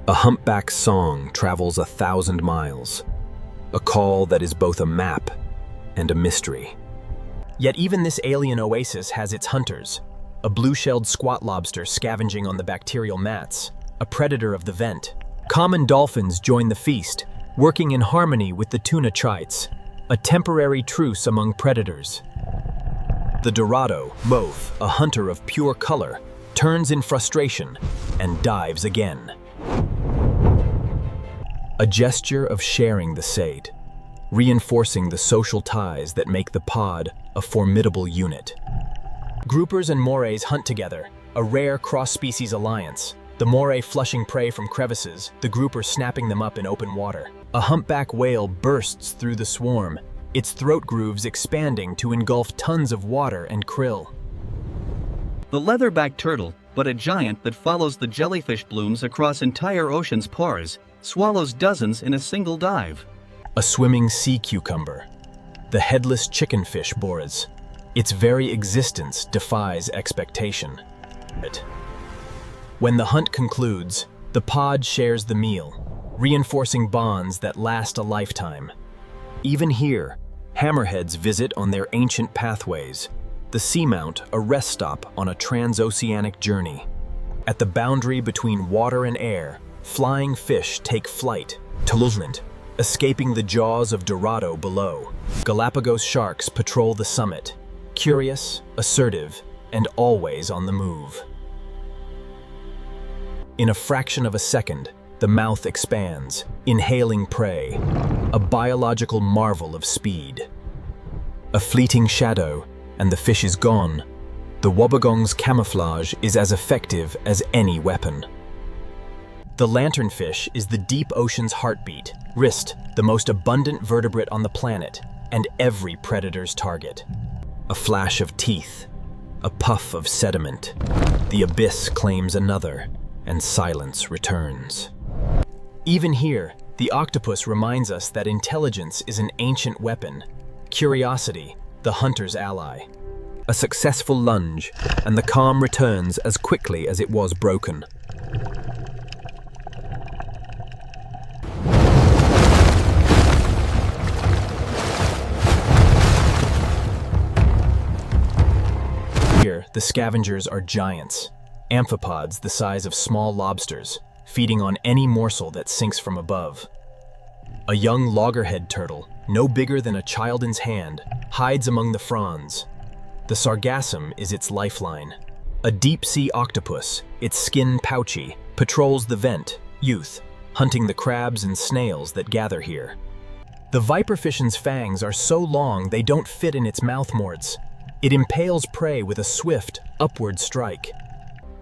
A humpback's song travels 1,000 miles, a call that is both a map and a mystery. Yet even this alien oasis has its hunters, a blue-shelled squat lobster scavenging on the bacterial mats, a predator of the vent. Common dolphins join the feast, working in harmony with the tuna chites, a temporary truce among predators. The Dorado, mauve, a hunter of pure color, turns in frustration and dives again. A gesture of sharing the sate, reinforcing the social ties that make the pod a formidable unit. Groupers and morays hunt together, a rare cross-species alliance, the moray flushing prey from crevices, the grouper snapping them up in open water. A humpback whale bursts through the swarm, its throat grooves expanding to engulf tons of water and krill. The leatherback turtle, but a giant that follows the jellyfish blooms across entire oceans' pores, swallows dozens in a single dive. A swimming sea cucumber, the headless chickenfish boras. Its very existence defies expectation. When the hunt concludes, the pod shares the meal, reinforcing bonds that last a lifetime. Even here, hammerheads visit on their ancient pathways, the seamount a rest stop on a transoceanic journey. At the boundary between water and air, flying fish take flight, sunlit, escaping the jaws of Dorado below. Galapagos sharks patrol the summit, curious, assertive, and always on the move. In a fraction of a second, the mouth expands, inhaling prey, a biological marvel of speed. A fleeting shadow, and the fish is gone. The wobbegong's camouflage is as effective as any weapon. The lanternfish is the deep ocean's heartbeat, wrist, the most abundant vertebrate on the planet, and every predator's target. A flash of teeth, a puff of sediment. The abyss claims another, and silence returns. Even here, the octopus reminds us that intelligence is an ancient weapon, curiosity, the hunter's ally. A successful lunge, and the calm returns as quickly as it was broken. Here, the scavengers are giants, amphipods the size of small lobsters, feeding on any morsel that sinks from above. A young loggerhead turtle, no bigger than a child's hand, hides among the fronds. The sargassum is its lifeline. A deep-sea octopus, its skin pouchy, patrols the vent, youth, hunting the crabs and snails that gather here. The viperfish's fangs are so long they don't fit in its mouth morts. It impales prey with a swift, upward strike.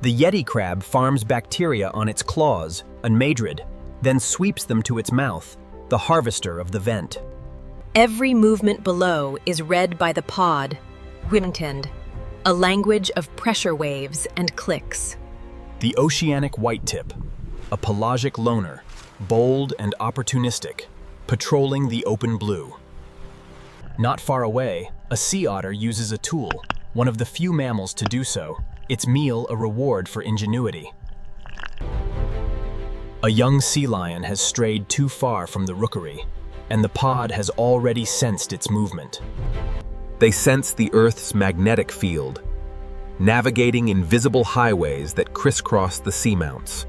The yeti crab farms bacteria on its claws, unmadrid, then sweeps them to its mouth, the harvester of the vent. Every movement below is read by the pod, Wintend, a language of pressure waves and clicks. The oceanic whitetip, a pelagic loner, bold and opportunistic, patrolling the open blue. Not far away, a sea otter uses a tool, one of the few mammals to do so, its meal a reward for ingenuity. A young sea lion has strayed too far from the rookery, and the pod has already sensed its movement. They sense the Earth's magnetic field, navigating invisible highways that crisscross the seamounts.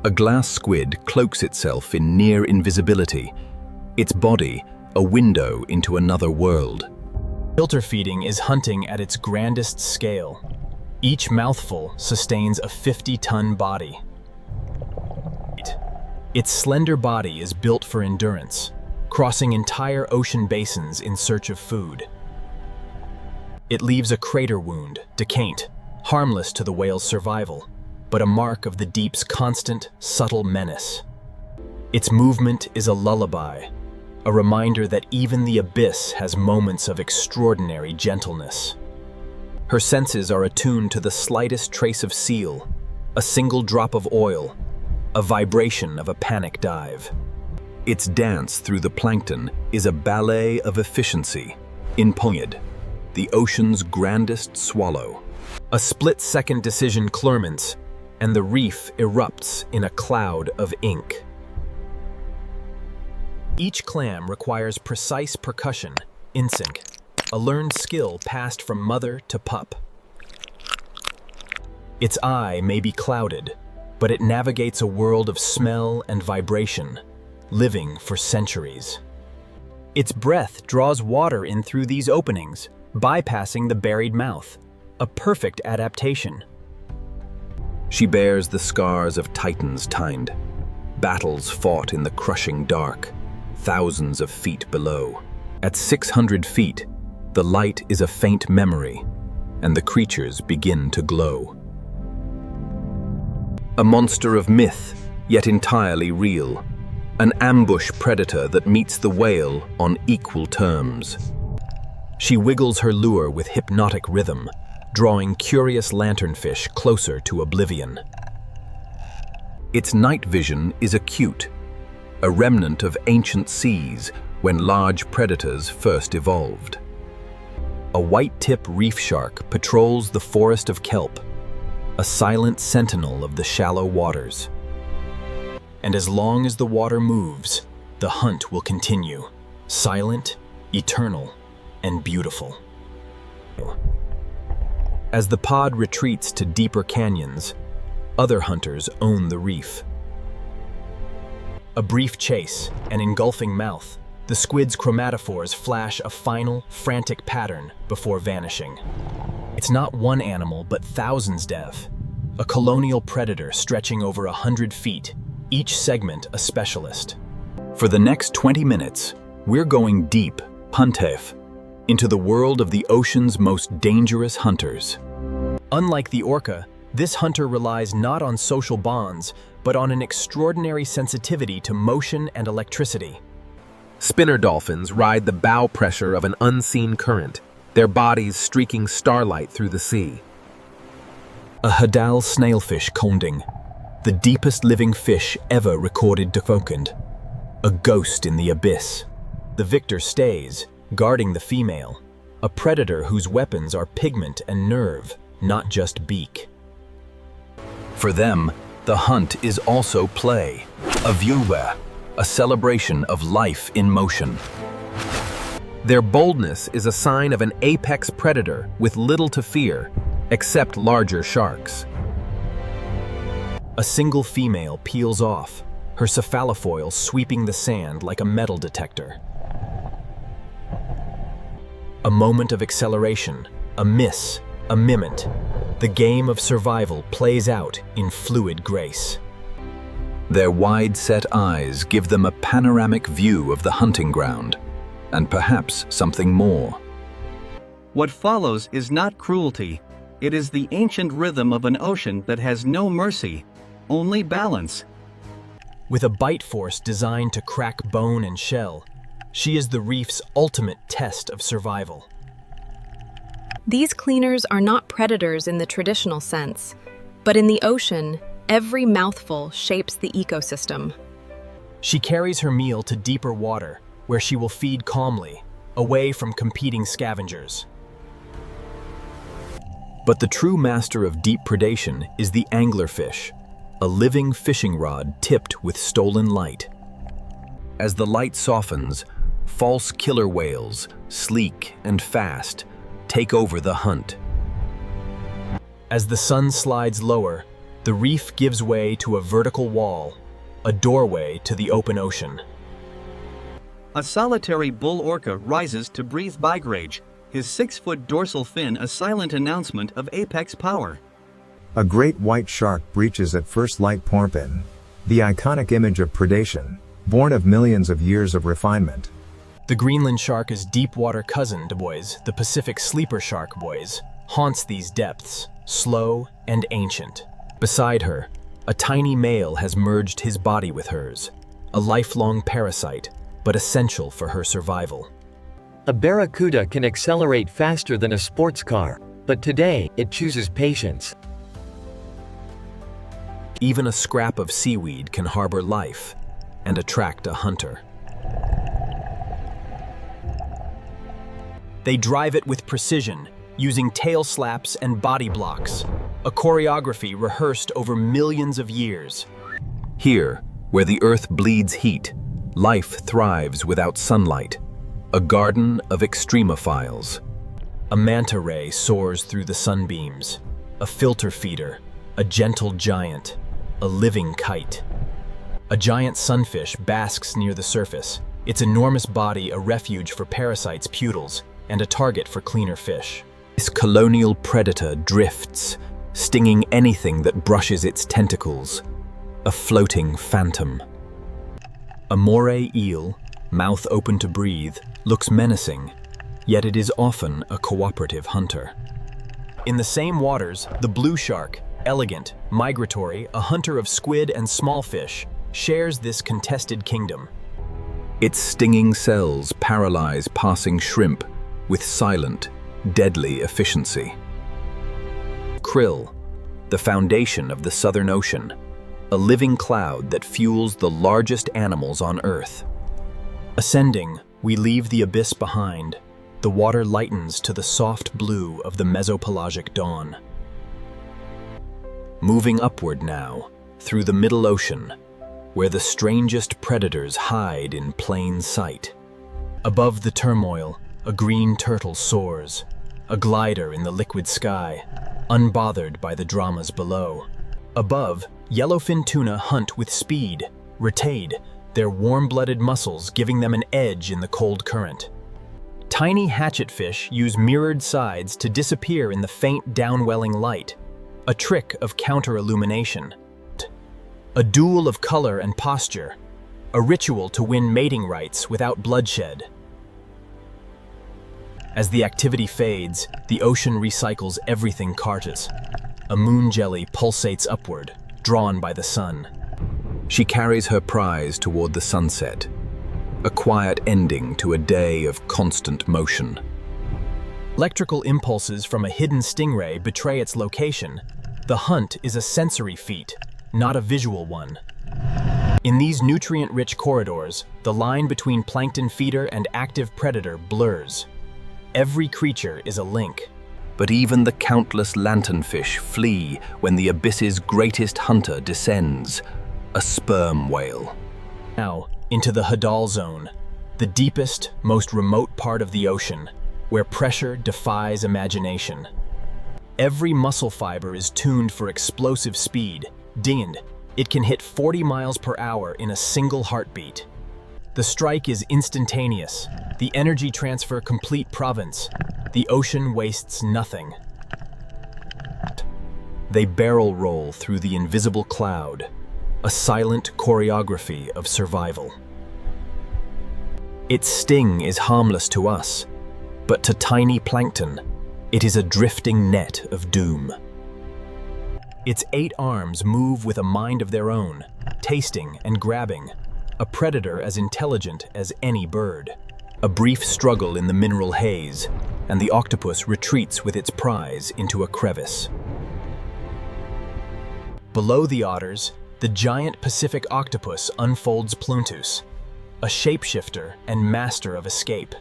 A glass squid cloaks itself in near invisibility, its body a window into another world. Filter feeding is hunting at its grandest scale. Each mouthful sustains a 50-ton body. Its slender body is built for endurance, crossing entire ocean basins in search of food. It leaves a crater wound, decant, harmless to the whale's survival, but a mark of the deep's constant, subtle menace. Its movement is a lullaby, a reminder that even the abyss has moments of extraordinary gentleness. Her senses are attuned to the slightest trace of seal, a single drop of oil, a vibration of a panic dive. Its dance through the plankton is a ballet of efficiency, in Ponyid, the ocean's grandest swallow. A split-second decision clerments, and the reef erupts in a cloud of ink. Each clam requires precise percussion, insync, a learned skill passed from mother to pup. Its eye may be clouded, but it navigates a world of smell and vibration, living for centuries. Its breath draws water in through these openings, bypassing the buried mouth, a perfect adaptation. She bears the scars of titans tined, battles fought in the crushing dark, thousands of feet below. At 600 feet, the light is a faint memory, and the creatures begin to glow. A monster of myth, yet entirely real. An ambush predator that meets the whale on equal terms. She wiggles her lure with hypnotic rhythm, drawing curious lanternfish closer to oblivion. Its night vision is acute, a remnant of ancient seas when large predators first evolved. A white-tip reef shark patrols the forest of kelp, a silent sentinel of the shallow waters. And as long as the water moves, the hunt will continue, silent, eternal, and beautiful. As the pod retreats to deeper canyons, other hunters own the reef. A brief chase, an engulfing mouth, the squid's chromatophores flash a final, frantic pattern before vanishing. It's not one animal, but thousands, Dev. A colonial predator stretching over 100 feet, each segment a specialist. For the next 20 minutes, we're going deep, Puntef, into the world of the ocean's most dangerous hunters. Unlike the orca, this hunter relies not on social bonds, but on an extraordinary sensitivity to motion and electricity. Spinner dolphins ride the bow pressure of an unseen current, their bodies streaking starlight through the sea. A Hadal snailfish conding, the deepest living fish ever recorded defokened, a ghost in the abyss. The victor stays, guarding the female, a predator whose weapons are pigment and nerve, not just beak. For them, the hunt is also play, a viewer, a celebration of life in motion. Their boldness is a sign of an apex predator with little to fear, except larger sharks. A single female peels off, her cephalofoil sweeping the sand like a metal detector. A moment of acceleration, a miss, a mimant. The game of survival plays out in fluid grace. Their wide-set eyes give them a panoramic view of the hunting ground, and perhaps something more. What follows is not cruelty. It is the ancient rhythm of an ocean that has no mercy, only balance. With a bite force designed to crack bone and shell, she is the reef's ultimate test of survival. These cleaners are not predators in the traditional sense, but in the ocean, every mouthful shapes the ecosystem. She carries her meal to deeper water, where she will feed calmly, away from competing scavengers. But the true master of deep predation is the anglerfish, a living fishing rod tipped with stolen light. As the light softens, false killer whales, sleek and fast, take over the hunt. As the sun slides lower, the reef gives way to a vertical wall, a doorway to the open ocean. A solitary bull orca rises to breathe migrage, his 6-foot dorsal fin a silent announcement of apex power. A great white shark breaches at first light porpin, the iconic image of predation, born of millions of years of refinement. The Greenland shark is deep-water cousin, boys, the Pacific sleeper shark, boys, haunts these depths, slow and ancient. Beside her, a tiny male has merged his body with hers, a lifelong parasite, but essential for her survival. A barracuda can accelerate faster than a sports car, but today, it chooses patience. Even a scrap of seaweed can harbor life and attract a hunter. They drive it with precision, using tail slaps and body blocks, a choreography rehearsed over millions of years. Here, where the earth bleeds heat, life thrives without sunlight, a garden of extremophiles. A manta ray soars through the sunbeams, a filter feeder, a gentle giant, a living kite. A giant sunfish basks near the surface, its enormous body a refuge for parasites' putils and a target for cleaner fish. This colonial predator drifts, stinging anything that brushes its tentacles, a floating phantom. A moray eel, mouth open to breathe, looks menacing, yet it is often a cooperative hunter. In the same waters, the blue shark, elegant, migratory, a hunter of squid and small fish, shares this contested kingdom. Its stinging cells paralyze passing shrimp with silent, deadly efficiency. Krill, the foundation of the Southern Ocean, a living cloud that fuels the largest animals on Earth. Ascending, we leave the abyss behind. The water lightens to the soft blue of the mesopelagic dawn. Moving upward now, through the Middle Ocean, where the strangest predators hide in plain sight. Above the turmoil, a green turtle soars, a glider in the liquid sky, unbothered by the dramas below. Above, yellowfin tuna hunt with speed, retade, their warm-blooded muscles giving them an edge in the cold current. Tiny hatchetfish use mirrored sides to disappear in the faint downwelling light, a trick of counter-illumination. A duel of color and posture, a ritual to win mating rights without bloodshed. As the activity fades, the ocean recycles everything cartes. A moon jelly pulsates upward, drawn by the sun. She carries her prize toward the sunset, a quiet ending to a day of constant motion. Electrical impulses from a hidden stingray betray its location. The hunt is a sensory feat, not a visual one. In these nutrient-rich corridors, the line between plankton feeder and active predator blurs. Every creature is a link. But even the countless lanternfish flee when the abyss's greatest hunter descends, a sperm whale. Now, into the Hadal Zone, the deepest, most remote part of the ocean, where pressure defies imagination. Every muscle fiber is tuned for explosive speed. Dinged, it can hit 40 miles per hour in a single heartbeat. The strike is instantaneous, the energy transfer complete province. The ocean wastes nothing. They barrel roll through the invisible cloud, a silent choreography of survival. Its sting is harmless to us, but to tiny plankton, it is a drifting net of doom. Its 8 arms move with a mind of their own, tasting and grabbing, a predator as intelligent as any bird. A brief struggle in the mineral haze, and the octopus retreats with its prize into a crevice. Below the otters, the giant Pacific octopus unfolds Pluntus, a shapeshifter and master of escape.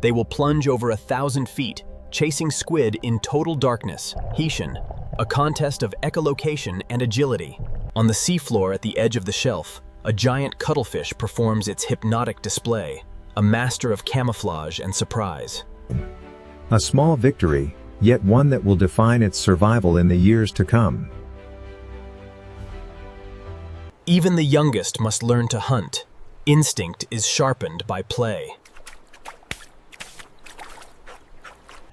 They will plunge over 1,000 feet, chasing squid in total darkness, Hetian, a contest of echolocation and agility. On the seafloor at the edge of the shelf, a giant cuttlefish performs its hypnotic display, a master of camouflage and surprise. A small victory, yet one that will define its survival in the years to come. Even the youngest must learn to hunt. Instinct is sharpened by play.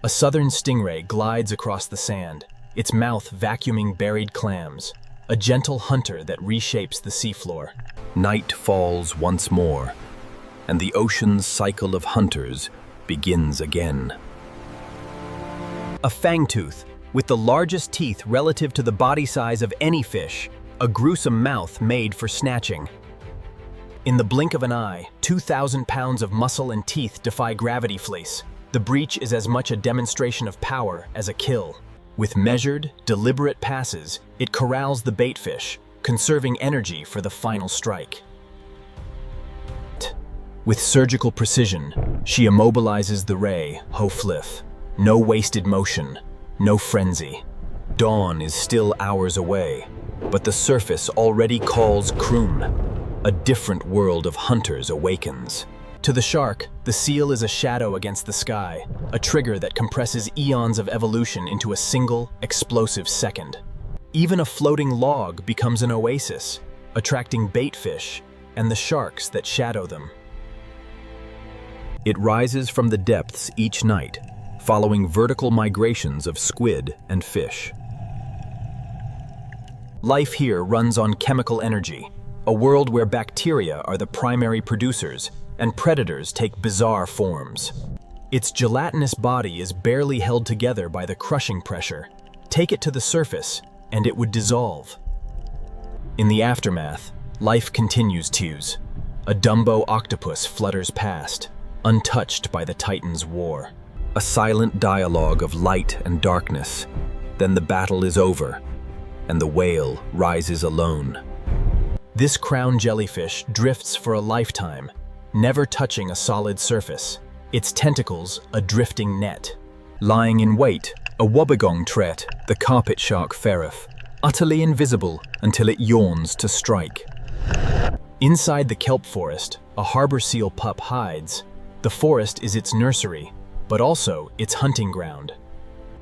A southern stingray glides across the sand, its mouth vacuuming buried clams, a gentle hunter that reshapes the seafloor. Night falls once more, and the ocean's cycle of hunters begins again. A fangtooth, with the largest teeth relative to the body size of any fish, a gruesome mouth made for snatching. In the blink of an eye, 2,000 pounds of muscle and teeth defy gravity fleece. The breach is as much a demonstration of power as a kill. With measured, deliberate passes, it corrals the baitfish, conserving energy for the final strike. With surgical precision, she immobilizes the ray, ho fliff. No wasted motion, no frenzy. Dawn is still hours away, but the surface already calls Kroon. A different world of hunters awakens. To the shark, the seal is a shadow against the sky, a trigger that compresses eons of evolution into a single, explosive second. Even a floating log becomes an oasis, attracting bait fish and the sharks that shadow them. It rises from the depths each night, following vertical migrations of squid and fish. Life here runs on chemical energy, a world where bacteria are the primary producers and predators take bizarre forms. Its gelatinous body is barely held together by the crushing pressure. Take it to the surface, and it would dissolve. In the aftermath, life continues Tews. A Dumbo octopus flutters past, untouched by the Titan's war. A silent dialogue of light and darkness. Then the battle is over, and the whale rises alone. This crown jellyfish drifts for a lifetime, never touching a solid surface, its tentacles a drifting net. Lying in wait, a wobbegong tret, the carpet shark ferref, utterly invisible until it yawns to strike. Inside the kelp forest, a harbor seal pup hides. The forest is its nursery, but also its hunting ground.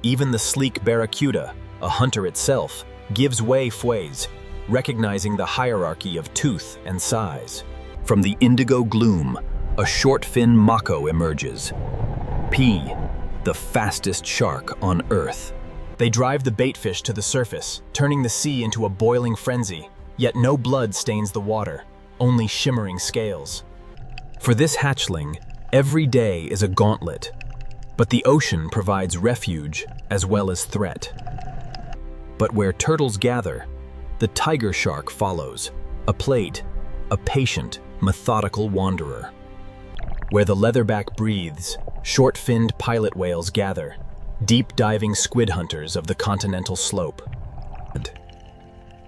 Even the sleek barracuda, a hunter itself, gives way fways, recognizing the hierarchy of tooth and size. From the indigo gloom, a short-fin mako emerges. P, the fastest shark on Earth. They drive the baitfish to the surface, turning the sea into a boiling frenzy, yet no blood stains the water, only shimmering scales. For this hatchling, every day is a gauntlet, but the ocean provides refuge as well as threat. But where turtles gather, the tiger shark follows, a plate, a patient, methodical wanderer. Where the leatherback breathes, short-finned pilot whales gather, deep-diving squid hunters of the continental slope.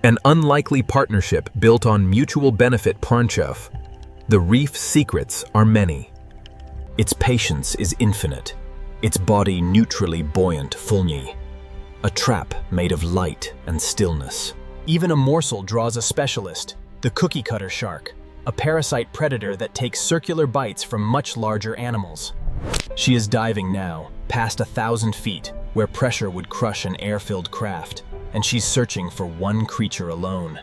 An unlikely partnership built on mutual benefit Parnchef. The reef's secrets are many. Its patience is infinite, its body neutrally buoyant Fulni. A trap made of light and stillness. Even a morsel draws a specialist, the cookie cutter shark, a parasite predator that takes circular bites from much larger animals. She is diving now, past 1,000 feet, where pressure would crush an air-filled craft, and she's searching for one creature alone,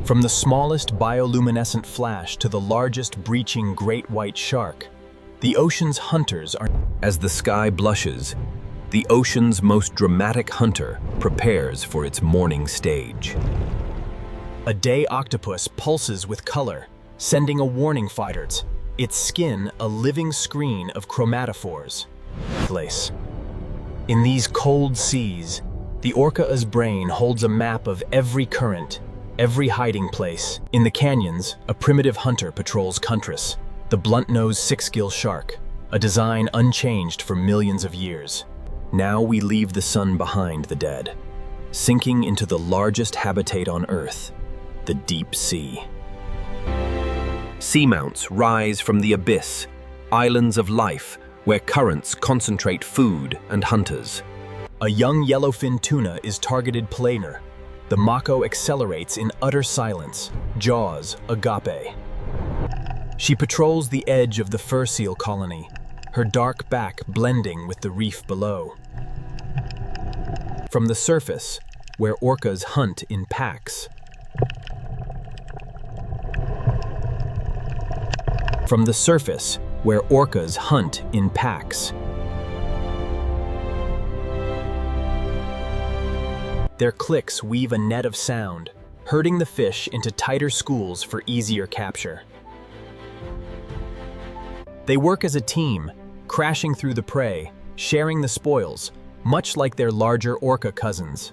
From the smallest bioluminescent flash to the largest breaching great white shark, the ocean's hunters are... As the sky blushes, the ocean's most dramatic hunter prepares for its morning stage. A day octopus pulses with color, sending a warning fighters, its skin a living screen of chromatophores. In these cold seas, the orca's brain holds a map of every current, every hiding place. In the canyons, a primitive hunter patrols Cuntris, the blunt-nosed six-gill shark, a design unchanged for millions of years. Now we leave the sun behind the dead, sinking into the largest habitat on Earth, the deep sea. Seamounts rise from the abyss, islands of life where currents concentrate food and hunters. A young yellowfin tuna is targeted planar. The mako accelerates in utter silence, jaws agape. She patrols the edge of the fur seal colony, her dark back blending with the reef below. From the surface, where orcas hunt in packs, Their clicks weave a net of sound, herding the fish into tighter schools for easier capture. They work as a team, crashing through the prey, sharing the spoils, much like their larger orca cousins.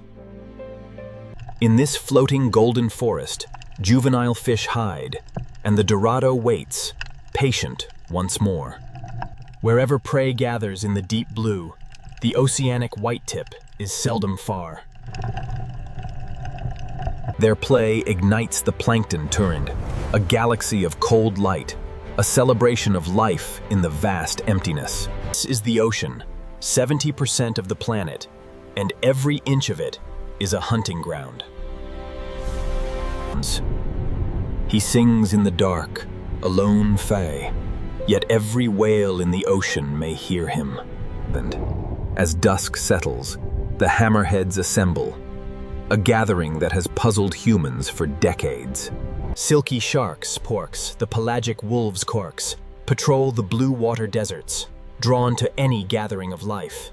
In this floating golden forest, juvenile fish hide, and the Dorado waits, patient once more. Wherever prey gathers in the deep blue, the oceanic whitetip is seldom far. Their play ignites the plankton turrent, a galaxy of cold light, a celebration of life in the vast emptiness. This is the ocean, 70% of the planet, and every inch of it is a hunting ground. He sings in the dark, a lone fae, yet every whale in the ocean may hear him. And as dusk settles, the hammerheads assemble, a gathering that has puzzled humans for decades. Silky sharks, porks, the pelagic wolves' corks, patrol the blue water deserts, drawn to any gathering of life.